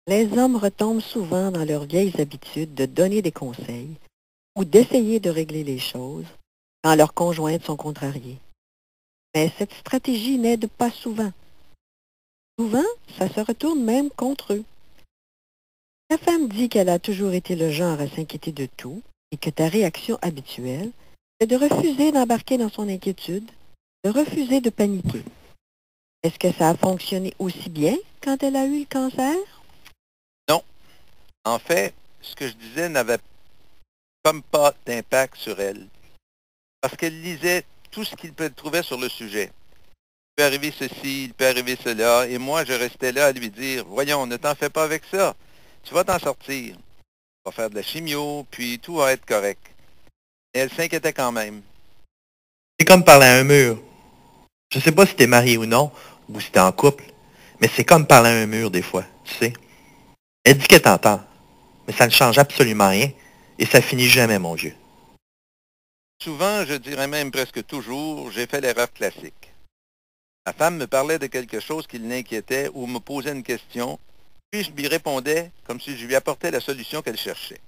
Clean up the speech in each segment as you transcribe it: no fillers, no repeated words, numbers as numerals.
Les hommes retombent souvent dans leurs vieilles habitudes de donner des conseils ou d'essayer de régler les choses quand leurs conjointes sont contrariées. Mais cette stratégie n'aide pas souvent. Souvent, ça se retourne même contre eux. Ta femme dit qu'elle a toujours été le genre à s'inquiéter de tout et que ta réaction habituelle est de refuser d'embarquer dans son inquiétude, de refuser de paniquer. Est-ce que ça a fonctionné aussi bien quand elle a eu le cancer? Non. En fait, ce que je disais n'avait comme pas d'impact sur elle. Parce qu'elle lisait tout ce qu'il peut trouver sur le sujet. Il peut arriver ceci, il peut arriver cela, et moi, je restais là à lui dire, voyons, ne t'en fais pas avec ça. Tu vas t'en sortir. Tu vas faire de la chimio, puis tout va être correct. Et elle s'inquiétait quand même. C'est comme parler à un mur. Je sais pas si t'es marié ou non, ou si t'es en couple, mais c'est comme parler à un mur des fois, tu sais. Elle dit qu'elle t'entend, mais ça ne change absolument rien, et ça finit jamais, mon vieux. Souvent, je dirais même presque toujours, j'ai fait l'erreur classique. Ma femme me parlait de quelque chose qui l'inquiétait ou me posait une question, puis je lui répondais comme si je lui apportais la solution qu'elle cherchait.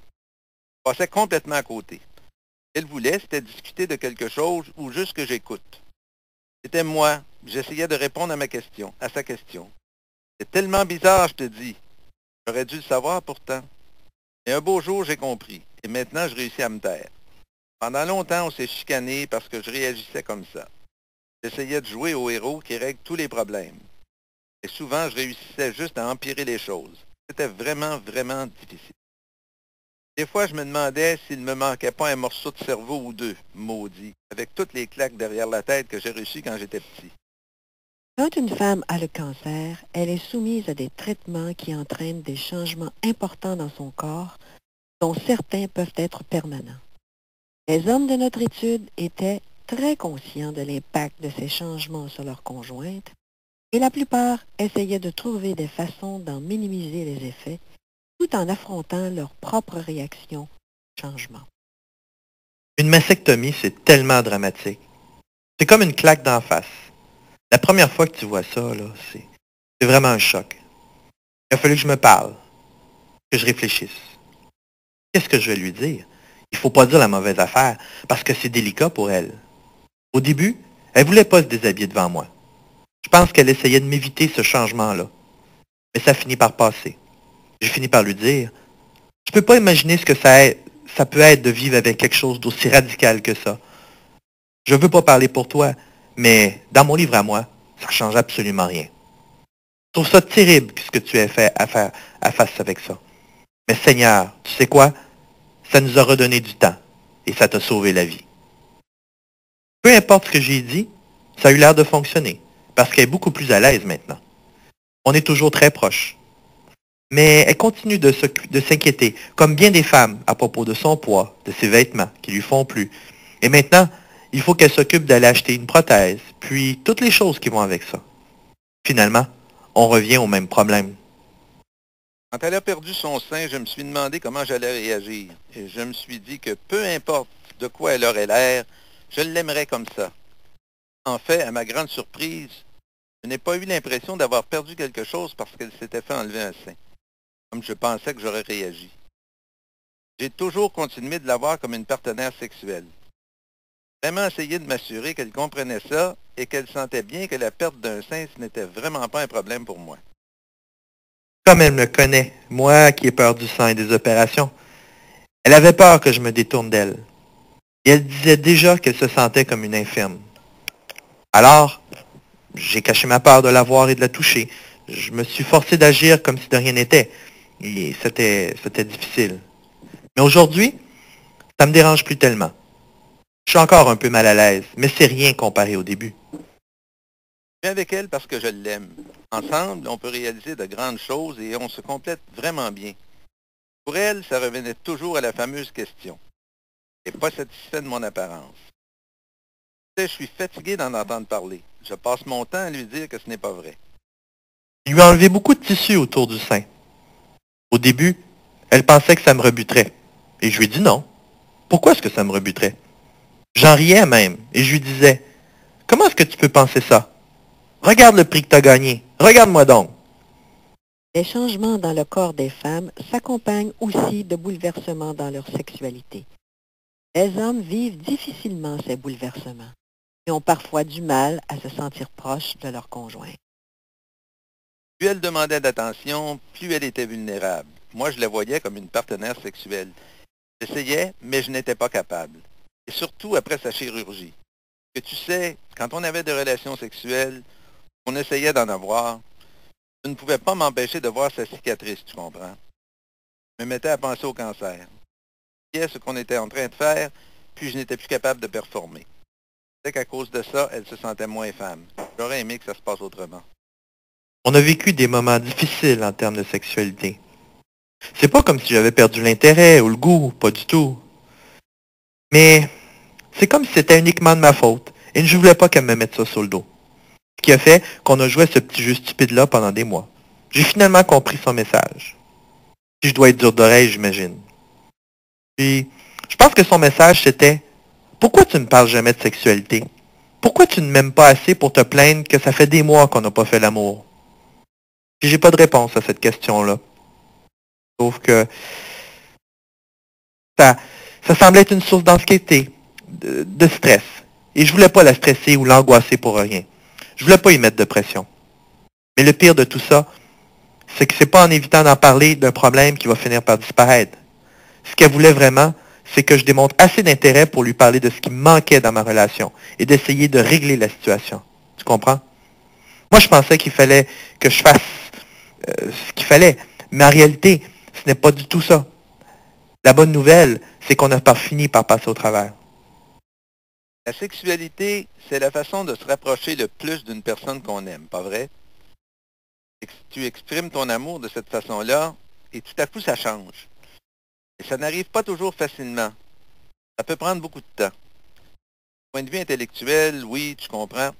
Je passais complètement à côté. Ce qu'elle voulait, c'était discuter de quelque chose ou juste que j'écoute. C'était moi. J'essayais de répondre à sa question. C'est tellement bizarre, je te dis. J'aurais dû le savoir pourtant. Et un beau jour, j'ai compris. Et maintenant, je réussis à me taire. Pendant longtemps, on s'est chicané parce que je réagissais comme ça. J'essayais de jouer au héros qui règle tous les problèmes. Et souvent, je réussissais juste à empirer les choses. C'était vraiment, vraiment difficile. Des fois, je me demandais s'il ne me manquait pas un morceau de cerveau ou deux, maudit, avec toutes les claques derrière la tête que j'ai reçues quand j'étais petit. Quand une femme a le cancer, elle est soumise à des traitements qui entraînent des changements importants dans son corps, dont certains peuvent être permanents. Les hommes de notre étude étaient très conscients de l'impact de ces changements sur leur conjointe, et la plupart essayaient de trouver des façons d'en minimiser les effets, tout en affrontant leur propre réaction au changement. Une mastectomie, c'est tellement dramatique. C'est comme une claque d'en face. La première fois que tu vois ça, là, c'est vraiment un choc. Il a fallu que je me parle, que je réfléchisse. Qu'est-ce que je vais lui dire? Il faut pas dire la mauvaise affaire, parce que c'est délicat pour elle. Au début, elle voulait pas se déshabiller devant moi. Je pense qu'elle essayait de m'éviter ce changement-là. Mais ça finit par passer. J'ai fini par lui dire, je peux pas imaginer ce que ça peut être de vivre avec quelque chose d'aussi radical que ça. Je veux pas parler pour toi, mais dans mon livre à moi, ça change absolument rien. Je trouve ça terrible ce que tu as fait à face avec ça. Mais Seigneur, tu sais quoi? Ça nous a redonné du temps et ça t'a sauvé la vie. Peu importe ce que j'ai dit, ça a eu l'air de fonctionner parce qu'elle est beaucoup plus à l'aise maintenant. On est toujours très proches. Mais elle continue de s'inquiéter, comme bien des femmes, à propos de son poids, de ses vêtements qui lui font plus. Et maintenant, il faut qu'elle s'occupe d'aller acheter une prothèse, puis toutes les choses qui vont avec ça. Finalement, on revient au même problème. Quand elle a perdu son sein, je me suis demandé comment j'allais réagir. Et je me suis dit que peu importe de quoi elle aurait l'air, je l'aimerais comme ça. En fait, à ma grande surprise, je n'ai pas eu l'impression d'avoir perdu quelque chose parce qu'elle s'était fait enlever un sein, comme je pensais que j'aurais réagi. J'ai toujours continué de la voir comme une partenaire sexuelle. Vraiment essayé de m'assurer qu'elle comprenait ça et qu'elle sentait bien que la perte d'un sein, ce n'était vraiment pas un problème pour moi. Comme elle me connaît, moi qui ai peur du sang et des opérations, elle avait peur que je me détourne d'elle. Et elle disait déjà qu'elle se sentait comme une infirme. Alors, j'ai caché ma peur de la voir et de la toucher. Je me suis forcé d'agir comme si de rien n'était. Et c'était difficile. Mais aujourd'hui, ça me dérange plus tellement. Je suis encore un peu mal à l'aise, mais c'est rien comparé au début. Je viens avec elle parce que je l'aime. Ensemble, on peut réaliser de grandes choses et on se complète vraiment bien. Pour elle, ça revenait toujours à la fameuse question. Je n'ai pas satisfait de mon apparence. Je suis fatigué d'en entendre parler. Je passe mon temps à lui dire que ce n'est pas vrai. Je lui ai enlevé beaucoup de tissu autour du sein. Au début, elle pensait que ça me rebuterait. Et je lui ai dit non. Pourquoi est-ce que ça me rebuterait? J'en riais même, et je lui disais, comment est-ce que tu peux penser ça? Regarde le prix que tu as gagné. Regarde-moi donc. Les changements dans le corps des femmes s'accompagnent aussi de bouleversements dans leur sexualité. Les hommes vivent difficilement ces bouleversements et ont parfois du mal à se sentir proches de leur conjoint. Plus elle demandait d'attention, plus elle était vulnérable. Moi, je la voyais comme une partenaire sexuelle. J'essayais, mais je n'étais pas capable. Et surtout après sa chirurgie. Que tu sais, quand on avait des relations sexuelles, on essayait d'en avoir, je ne pouvais pas m'empêcher de voir sa cicatrice, tu comprends. Je me mettais à penser au cancer. Je voyais ce qu'on était en train de faire, puis je n'étais plus capable de performer. C'est qu'à cause de ça, elle se sentait moins femme. J'aurais aimé que ça se passe autrement. On a vécu des moments difficiles en termes de sexualité. C'est pas comme si j'avais perdu l'intérêt ou le goût, pas du tout. Mais c'est comme si c'était uniquement de ma faute, et je voulais pas qu'elle me mette ça sur le dos. Ce qui a fait qu'on a joué à ce petit jeu stupide-là pendant des mois. J'ai finalement compris son message. Si je dois être dur d'oreille, j'imagine. Puis, je pense que son message, c'était « Pourquoi tu ne parles jamais de sexualité? Pourquoi tu ne m'aimes pas assez pour te plaindre que ça fait des mois qu'on n'a pas fait l'amour? » Puis j'ai pas de réponse à cette question-là. Sauf que ça, ça semblait être une source d'anxiété, de stress. Et je voulais pas la stresser ou l'angoisser pour rien. Je voulais pas y mettre de pression. Mais le pire de tout ça, c'est que c'est pas en évitant d'en parler d'un problème qui va finir par disparaître. Ce qu'elle voulait vraiment, c'est que je démontre assez d'intérêt pour lui parler de ce qui me manquait dans ma relation et d'essayer de régler la situation. Tu comprends? Moi, je pensais qu'il fallait que je fasse ce qu'il fallait. Mais en réalité, ce n'est pas du tout ça. La bonne nouvelle, c'est qu'on a pas fini par passer au travers. La sexualité, c'est la façon de se rapprocher le plus d'une personne qu'on aime, pas vrai? Tu exprimes ton amour de cette façon-là, et tout à coup, ça change. Et ça n'arrive pas toujours facilement. Ça peut prendre beaucoup de temps. Point de vue intellectuel, oui, tu comprends.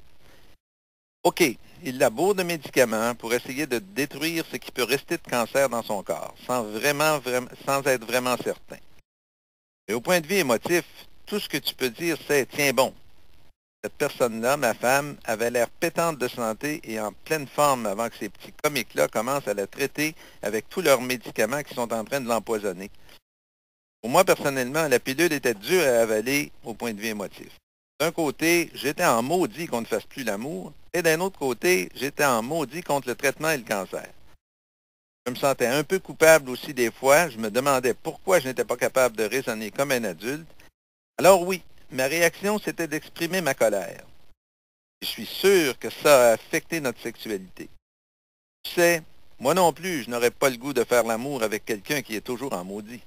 OK, il labore de médicaments pour essayer de détruire ce qui peut rester de cancer dans son corps, sans être vraiment certain. Et au point de vue émotif, tout ce que tu peux dire, c'est « Tiens bon, cette personne-là, ma femme, avait l'air pétante de santé et en pleine forme avant que ces petits comiques-là commencent à la traiter avec tous leurs médicaments qui sont en train de l'empoisonner. » Pour moi, personnellement, la pilule était dure à avaler au point de vue émotif. D'un côté, j'étais en maudit qu'on ne fasse plus l'amour, et d'un autre côté, j'étais en maudit contre le traitement et le cancer. Je me sentais un peu coupable aussi des fois, je me demandais pourquoi je n'étais pas capable de raisonner comme un adulte. Alors oui, ma réaction, c'était d'exprimer ma colère. Je suis sûr que ça a affecté notre sexualité. Tu sais, moi non plus, je n'aurais pas le goût de faire l'amour avec quelqu'un qui est toujours en maudit.